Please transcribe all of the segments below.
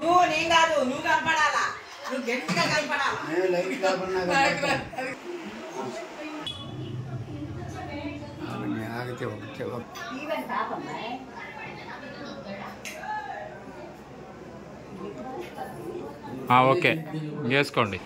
నువ్వు నేను కాదు, నువ్వు కనపడాలా, నువ్వు గట్టిగా కనపడాలా. ఓకే చేసుకోండి.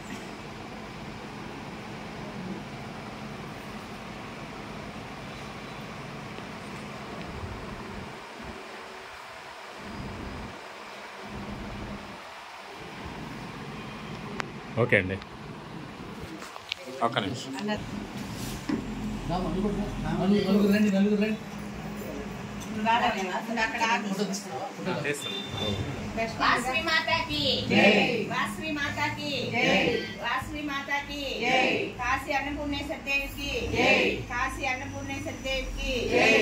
ఓకే అండి, ఒక్క నిమిషం. వాసవి మాతాకి జై, వాసవి మాతాకి జై, వాసవి మాతాకి జై, కాశీ అన్నపూర్ణేశ్వర దేవికి జై, కాశీ అన్నపూర్ణేశ్వర దేవికి జై,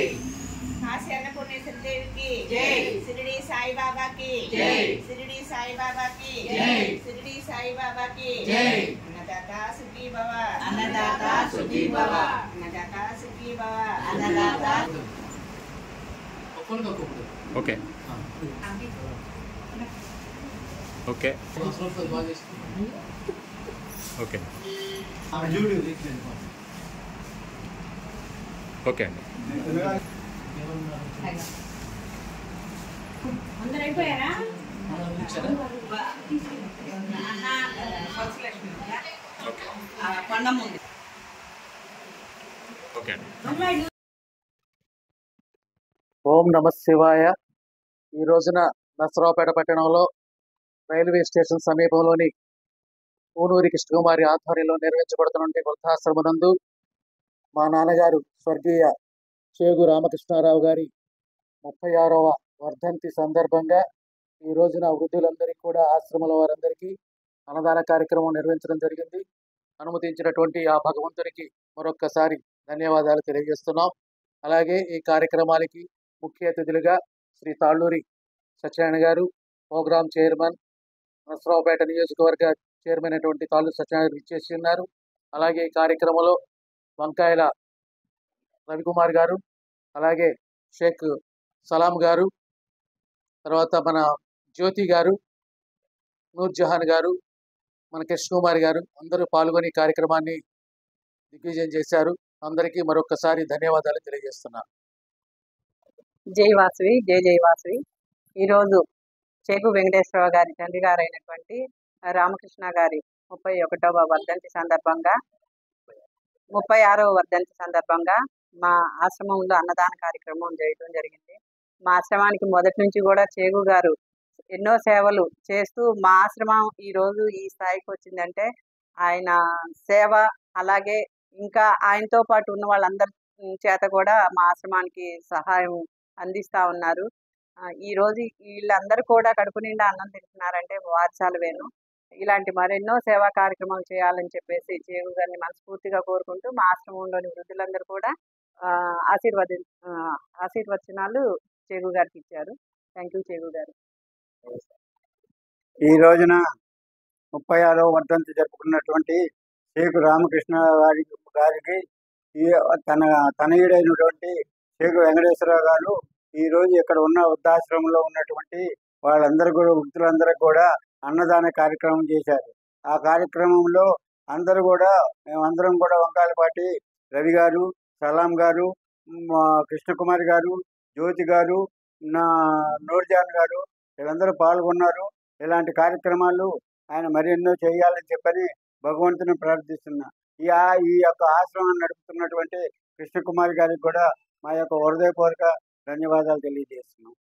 కాశీ అన్నపూర్ణేశ్వర దేవికి జై, షిరిడి సాయి బాబాకి జై, షిరిడి సాయి బాబాకి జై, షిరిడి సాయి బాబాకి జై. అన్నదాత సుఖీ భవ, అన్నదాత సుఖీ భవ, అన్నదాత సుఖీ భవ, అన్నదాత. ఓకే ఓకే ఓకే ఓకే అండి. అందరూ అయిపోయారా? ఓకే అండి. ఓం నమ శివాయ. ఈ రోజున నర్సరావుపేట పట్టణంలో రైల్వే స్టేషన్ సమీపంలోని పూనూరి కృష్ణకుమారి ఆధ్వర్యంలో నిర్వహించబడుతున్న వృద్ధాశ్రమనందు మా నాన్నగారు స్వర్గీయ చేగు రామకృష్ణారావు గారి 36వ వర్ధంతి సందర్భంగా ఈ రోజున వృద్ధులందరికీ కూడా ఆశ్రమంలో వారందరికీ అన్నదాన కార్యక్రమం నిర్వహించడం జరిగింది. అనుమతించినటువంటి ఆ భగవంతునికి మరొక్కసారి ధన్యవాదాలు తెలియజేస్తున్నాం. అలాగే ఈ కార్యక్రమానికి ముఖ్య అతిథులుగా శ్రీ తాళ్ళూరి సత్యనారాయణ గారు, ప్రోగ్రామ్ చైర్మన్, నర్సరావుపేట నియోజకవర్గ చైర్మన్ అయినటువంటి తాళ్ళూరి సత్యనారాయణ ఇచ్చేసి ఉన్నారు. అలాగే ఈ కార్యక్రమంలో వంకాయల రవికుమార్ గారు, అలాగే షేక్ సలాం గారు, తర్వాత మన జ్యోతి గారు, నూర్జహాన్ గారు, మన కృష్ణకుమారి గారు అందరూ పాల్గొని కార్యక్రమాన్ని దిగ్విజయం చేశారు. అందరికీ మరొకసారి ధన్యవాదాలు తెలియజేస్తున్నాను. జై వాసవి, జై జై వాసవి. ఈరోజు చేకు వెంకటేశ్వరరావు గారి తండ్రి గారు అయినటువంటి రామకృష్ణ గారి 31వ వర్ధంతి సందర్భంగా 36వ వర్ధంతి సందర్భంగా మా ఆశ్రమంలో అన్నదాన కార్యక్రమం చేయడం జరిగింది. మా ఆశ్రమానికి మొదటి నుంచి కూడా చేగు గారు ఎన్నో సేవలు చేస్తూ మా ఆశ్రమం ఈరోజు ఈ స్థాయికి వచ్చిందంటే ఆయన సేవ, అలాగే ఇంకా ఆయనతో పాటు ఉన్న వాళ్ళందరి చేత కూడా మా ఆశ్రమానికి సహాయం అందిస్తూ ఉన్నారు. ఈ రోజు వీళ్ళందరూ కూడా కడుపు నిండా అన్నం తింటున్నారంటే వారసాలు వేను. ఇలాంటి మరెన్నో సేవా కార్యక్రమాలు చేయాలని చెప్పేసి చేగు గారిని మనస్ఫూర్తిగా కోరుకుంటూ మా ఆశ్రమంలోని వృద్ధులందరూ కూడా ఆశీర్వచనాలు చేగు గారికి ఇచ్చారు. థ్యాంక్ యూ చేగు గారు. ఈ రోజున 36వ వర్ధంతి జరుపుకున్నటువంటి చేకు రామకృష్ణ గారికి తన తనయుడైనటువంటి చేకు వెంకటేశ్వరరావు గారు ఈ రోజు ఇక్కడ ఉన్న వృద్ధాశ్రమంలో ఉన్నటువంటి వాళ్ళందరూ కూడా వృద్ధులందరూ కూడా అన్నదాన కార్యక్రమం చేశారు. ఆ కార్యక్రమంలో అందరూ కూడా మేమందరం కూడా వంకాయలపాటి రవి గారు, సలాం గారు, కృష్ణకుమారి గారు, జ్యోతి గారు, నూర్జాన్ గారు వీళ్ళందరూ పాల్గొన్నారు. ఇలాంటి కార్యక్రమాలు ఆయన మరెన్నో చేయాలని చెప్పని భగవంతుని ప్రార్థిస్తున్నా. ఈ యొక్క ఆశ్రమం నడుపుతున్నటువంటి కృష్ణకుమారి గారికి కూడా మా యొక్క హృదయపూర్వక ధన్యవాదాలు తెలియజేస్తున్నాం.